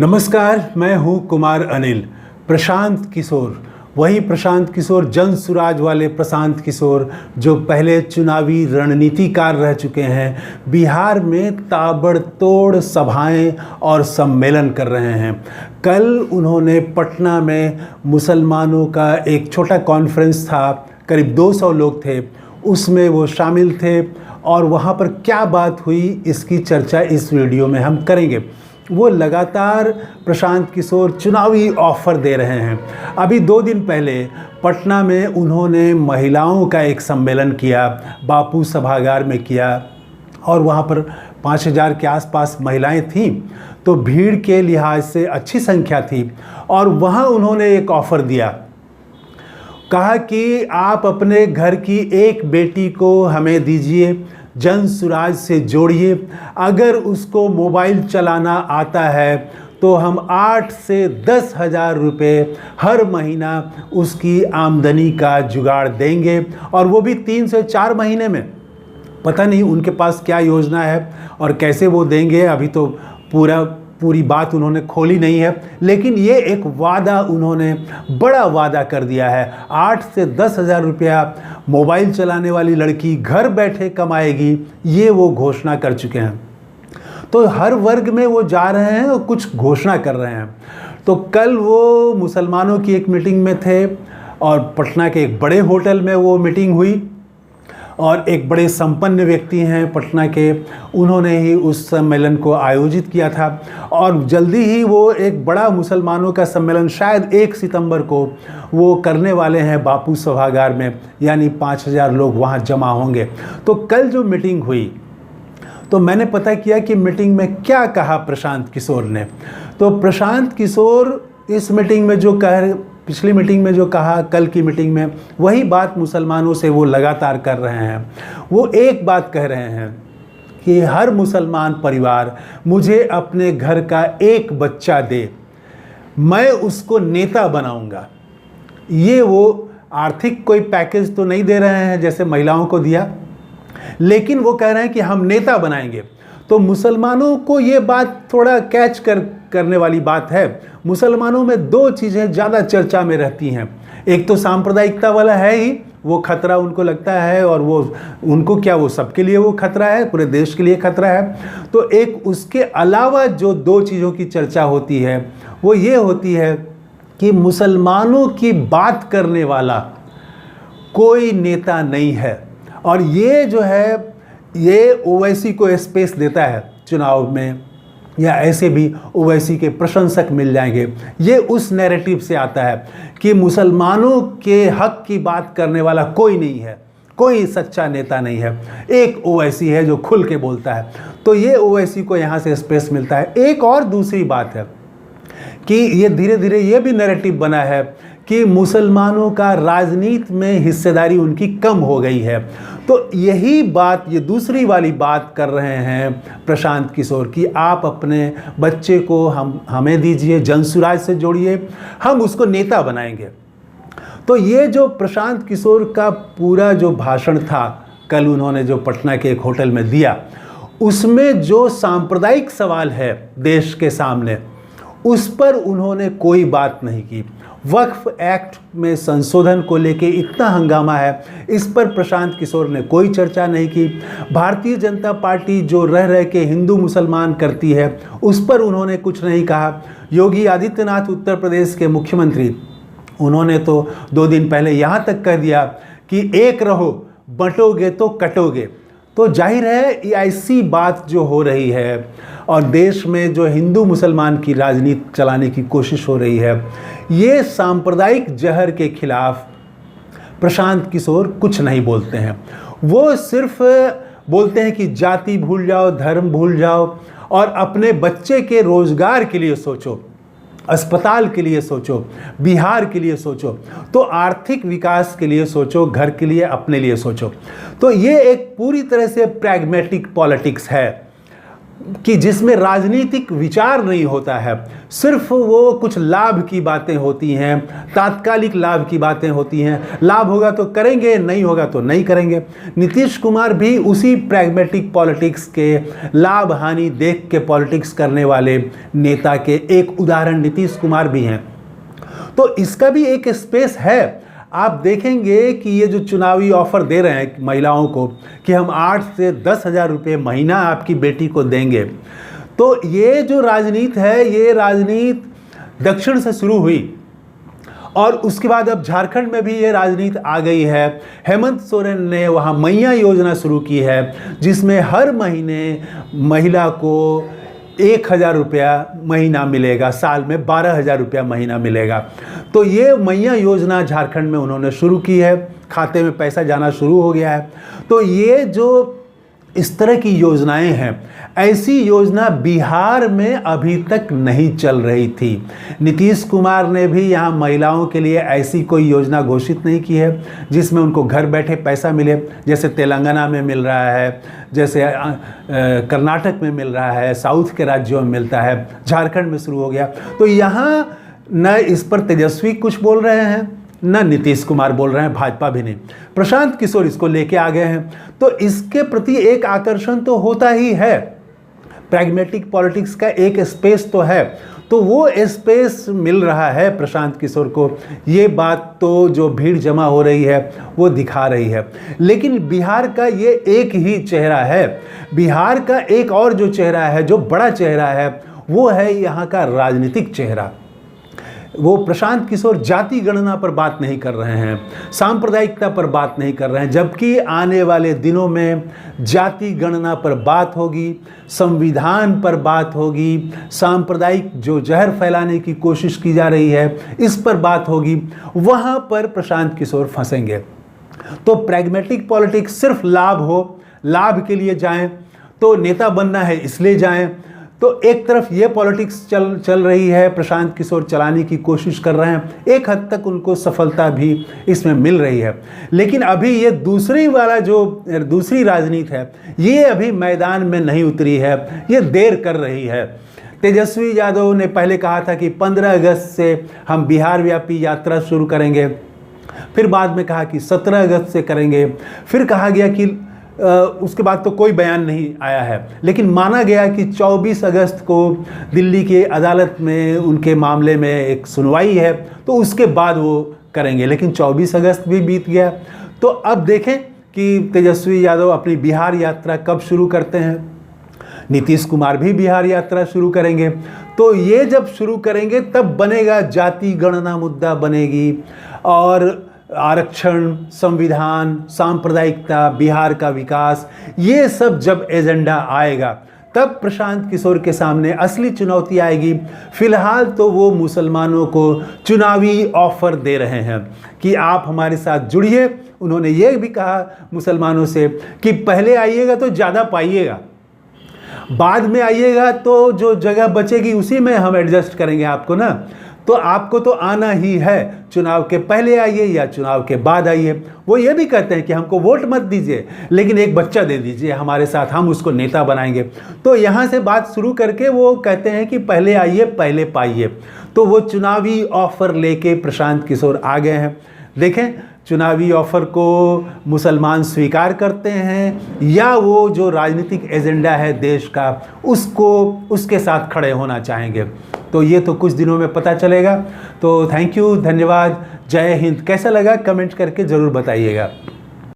नमस्कार, मैं हूं कुमार अनिल। प्रशांत किशोर, वही प्रशांत किशोर, जन सुराज वाले प्रशांत किशोर जो पहले चुनावी रणनीतिकार रह चुके हैं, बिहार में ताबड़तोड़ सभाएं और सम्मेलन कर रहे हैं। कल उन्होंने पटना में मुसलमानों का एक छोटा कॉन्फ्रेंस था, करीब 200 लोग थे, उसमें वो शामिल थे और वहाँ पर क्या बात हुई इसकी चर्चा इस वीडियो में हम करेंगे। वो लगातार प्रशांत किशोर चुनावी ऑफर दे रहे हैं। अभी 2 दिन पहले पटना में उन्होंने महिलाओं का एक सम्मेलन किया, बापू सभागार में किया, और वहाँ पर 5000 के आसपास महिलाएं थीं, तो भीड़ के लिहाज से अच्छी संख्या थी। और वहाँ उन्होंने एक ऑफ़र दिया, कहा कि आप अपने घर की एक बेटी को हमें दीजिए, जन सुराज से जोड़िए, अगर उसको मोबाइल चलाना आता है तो हम 8 से 10 हज़ार रुपये हर महीना उसकी आमदनी का जुगाड़ देंगे, और वो भी 3 से 4 महीने में। पता नहीं उनके पास क्या योजना है और कैसे वो देंगे, अभी तो पूरी बात उन्होंने खोली नहीं है, लेकिन ये एक वादा उन्होंने बड़ा वादा कर दिया है। 8 से 10 हज़ार रुपया मोबाइल चलाने वाली लड़की घर बैठे कमाएगी, ये वो घोषणा कर चुके हैं। तो हर वर्ग में वो जा रहे हैं और कुछ घोषणा कर रहे हैं। तो कल वो मुसलमानों की एक मीटिंग में थे और पटना के एक बड़े होटल में वो मीटिंग हुई, और एक बड़े संपन्न व्यक्ति हैं पटना के, उन्होंने ही उस सम्मेलन को आयोजित किया था। और जल्दी ही वो एक बड़ा मुसलमानों का सम्मेलन शायद 1 सितंबर को वो करने वाले हैं बापू सभागार में, यानी 5000 लोग वहाँ जमा होंगे। तो कल जो मीटिंग हुई, तो मैंने पता किया कि मीटिंग में क्या कहा प्रशांत किशोर ने। तो प्रशांत किशोर इस मीटिंग में जो पिछली मीटिंग में जो कहा, कल की मीटिंग में वही बात मुसलमानों से वो लगातार कर रहे हैं। वो एक बात कह रहे हैं कि हर मुसलमान परिवार मुझे अपने घर का एक बच्चा दे, मैं उसको नेता बनाऊंगा। ये वो आर्थिक कोई पैकेज तो नहीं दे रहे हैं जैसे महिलाओं को दिया, लेकिन वो कह रहे हैं कि हम नेता बनाएंगे। तो मुसलमानों को ये बात थोड़ा कैच करने वाली बात है। मुसलमानों में 2 चीज़ें ज़्यादा चर्चा में रहती हैं। एक तो सांप्रदायिकता वाला है ही, वो खतरा उनको लगता है, और उनको क्या, वो सबके लिए वो खतरा है, पूरे देश के लिए खतरा है। तो एक उसके अलावा जो 2 चीज़ों की चर्चा होती है वो ये होती है कि मुसलमानों की बात करने वाला कोई नेता नहीं है। और ये जो है, ये ओवैसी को स्पेस देता है चुनाव में, या ऐसे भी ओवैसी के प्रशंसक मिल जाएंगे। ये उस नैरेटिव से आता है कि मुसलमानों के हक की बात करने वाला कोई नहीं है, कोई सच्चा नेता नहीं है, एक ओवैसी है जो खुल के बोलता है। तो ये ओवैसी को यहाँ से स्पेस मिलता है। एक और दूसरी बात है कि ये धीरे धीरे ये भी नैरेटिव बना है कि मुसलमानों का राजनीति में हिस्सेदारी उनकी कम हो गई है। तो यही बात, ये दूसरी वाली बात कर रहे हैं प्रशांत किशोर कि आप अपने बच्चे को हमें दीजिए, जनसुराज से जोड़िए, हम उसको नेता बनाएंगे। तो ये जो प्रशांत किशोर का पूरा जो भाषण था कल उन्होंने जो पटना के एक होटल में दिया, उसमें जो सांप्रदायिक सवाल है देश के सामने, उस पर उन्होंने कोई बात नहीं की। वक्फ एक्ट में संशोधन को लेके इतना हंगामा है, इस पर प्रशांत किशोर ने कोई चर्चा नहीं की। भारतीय जनता पार्टी जो रह रह के हिंदू मुसलमान करती है, उस पर उन्होंने कुछ नहीं कहा। योगी आदित्यनाथ उत्तर प्रदेश के मुख्यमंत्री, उन्होंने तो 2 दिन पहले यहाँ तक कह दिया कि एक रहो, बंटोगे तो कटोगे। तो जाहिर है ये ऐसी बात जो हो रही है, और देश में जो हिंदू मुसलमान की राजनीति चलाने की कोशिश हो रही है, ये सांप्रदायिक जहर के खिलाफ प्रशांत किशोर कुछ नहीं बोलते हैं। वो सिर्फ बोलते हैं कि जाति भूल जाओ, धर्म भूल जाओ, और अपने बच्चे के रोजगार के लिए सोचो, अस्पताल के लिए सोचो, बिहार के लिए सोचो, तो आर्थिक विकास के लिए सोचो, घर के लिए, अपने लिए सोचो। तो ये एक पूरी तरह से प्रैग्मेटिक पॉलिटिक्स है। कि जिसमें राजनीतिक विचार नहीं होता है, सिर्फ वो कुछ लाभ की बातें होती हैं, तात्कालिक लाभ की बातें होती हैं। लाभ होगा तो करेंगे, नहीं होगा तो नहीं करेंगे। नीतीश कुमार भी उसी प्रैग्मेटिक पॉलिटिक्स के, लाभ हानि देख के पॉलिटिक्स करने वाले नेता के एक उदाहरण नीतीश कुमार भी हैं। तो इसका भी एक स्पेस है। आप देखेंगे कि ये जो चुनावी ऑफर दे रहे हैं महिलाओं को कि हम 8 से 10 हज़ार रुपये महीना आपकी बेटी को देंगे, तो ये जो राजनीति है, ये राजनीति दक्षिण से शुरू हुई और उसके बाद अब झारखंड में भी ये राजनीति आ गई है। हेमंत सोरेन ने वहाँ मैया योजना शुरू की है, जिसमें हर महीने महिला को 1,000 रुपया महीना मिलेगा, साल में 12,000 रुपया महीना मिलेगा। तो ये मैया योजना झारखंड में उन्होंने शुरू की है, खाते में पैसा जाना शुरू हो गया है। तो ये जो इस तरह की योजनाएं हैं, ऐसी योजना बिहार में अभी तक नहीं चल रही थी। नीतीश कुमार ने भी यहाँ महिलाओं के लिए ऐसी कोई योजना घोषित नहीं की है जिसमें उनको घर बैठे पैसा मिले, जैसे तेलंगाना में मिल रहा है, जैसे कर्नाटक में मिल रहा है, साउथ के राज्यों में मिलता है, झारखंड में शुरू हो गया। तो यहाँ न इस पर तेजस्वी कुछ बोल रहे हैं, न नीतीश कुमार बोल रहे हैं, भाजपा भी नहीं। प्रशांत किशोर इसको लेके आ गए हैं, तो इसके प्रति एक आकर्षण तो होता ही है। प्रैग्मेटिक पॉलिटिक्स का एक स्पेस तो है, तो वो स्पेस मिल रहा है प्रशांत किशोर को। ये बात तो जो भीड़ जमा हो रही है वो दिखा रही है। लेकिन बिहार का ये एक ही चेहरा है। बिहार का एक और जो चेहरा है, जो बड़ा चेहरा है, वो है यहाँ का राजनीतिक चेहरा। वो प्रशांत किशोर जाति गणना पर बात नहीं कर रहे हैं, सांप्रदायिकता पर बात नहीं कर रहे हैं, जबकि आने वाले दिनों में जाति गणना पर बात होगी, संविधान पर बात होगी, सांप्रदायिक जो जहर फैलाने की कोशिश की जा रही है इस पर बात होगी। वहाँ पर प्रशांत किशोर फंसेंगे। तो प्रैग्मेटिक पॉलिटिक्स सिर्फ लाभ हो, लाभ के लिए जाएं, तो नेता बनना है इसलिए जाएं। तो एक तरफ ये पॉलिटिक्स चल रही है, प्रशांत किशोर चलाने की कोशिश कर रहे हैं, एक हद तक उनको सफलता भी इसमें मिल रही है। लेकिन अभी ये दूसरी वाला जो दूसरी राजनीति है, ये अभी मैदान में नहीं उतरी है, ये देर कर रही है। तेजस्वी यादव ने पहले कहा था कि 15 अगस्त से हम बिहार व्यापी यात्रा शुरू करेंगे, फिर बाद में कहा कि 17 अगस्त से करेंगे, फिर कहा गया कि उसके बाद तो कोई बयान नहीं आया है। लेकिन माना गया कि 24 अगस्त को दिल्ली की अदालत में उनके मामले में एक सुनवाई है, तो उसके बाद वो करेंगे। लेकिन 24 अगस्त भी बीत गया। तो अब देखें कि तेजस्वी यादव अपनी बिहार यात्रा कब शुरू करते हैं। नीतीश कुमार भी बिहार यात्रा शुरू करेंगे। तो ये जब शुरू करेंगे तब बनेगा, जाति गणना मुद्दा बनेगी, और आरक्षण, संविधान, सांप्रदायिकता, बिहार का विकास, ये सब जब एजेंडा आएगा तब प्रशांत किशोर के सामने असली चुनौती आएगी। फिलहाल तो वो मुसलमानों को चुनावी ऑफर दे रहे हैं कि आप हमारे साथ जुड़िए। उन्होंने ये भी कहा मुसलमानों से कि पहले आइएगा तो ज़्यादा पाइएगा, बाद में आइएगा तो जो जगह बचेगी उसी में हम एडजस्ट करेंगे आपको ना। तो आपको तो आना ही है, चुनाव के पहले आइए या चुनाव के बाद आइए। वो ये भी कहते हैं कि हमको वोट मत दीजिए, लेकिन एक बच्चा दे दीजिए हमारे साथ, हम उसको नेता बनाएंगे। तो यहाँ से बात शुरू करके वो कहते हैं कि पहले आइए पहले पाइए। तो वो चुनावी ऑफर लेके प्रशांत किशोर आ गए हैं। देखें चुनावी ऑफर को मुसलमान स्वीकार करते हैं या वो जो राजनीतिक एजेंडा है देश का उसके साथ खड़े होना चाहेंगे। तो ये तो कुछ दिनों में पता चलेगा। तो थैंक यू, धन्यवाद, जय हिंद। कैसा लगा कमेंट करके ज़रूर बताइएगा।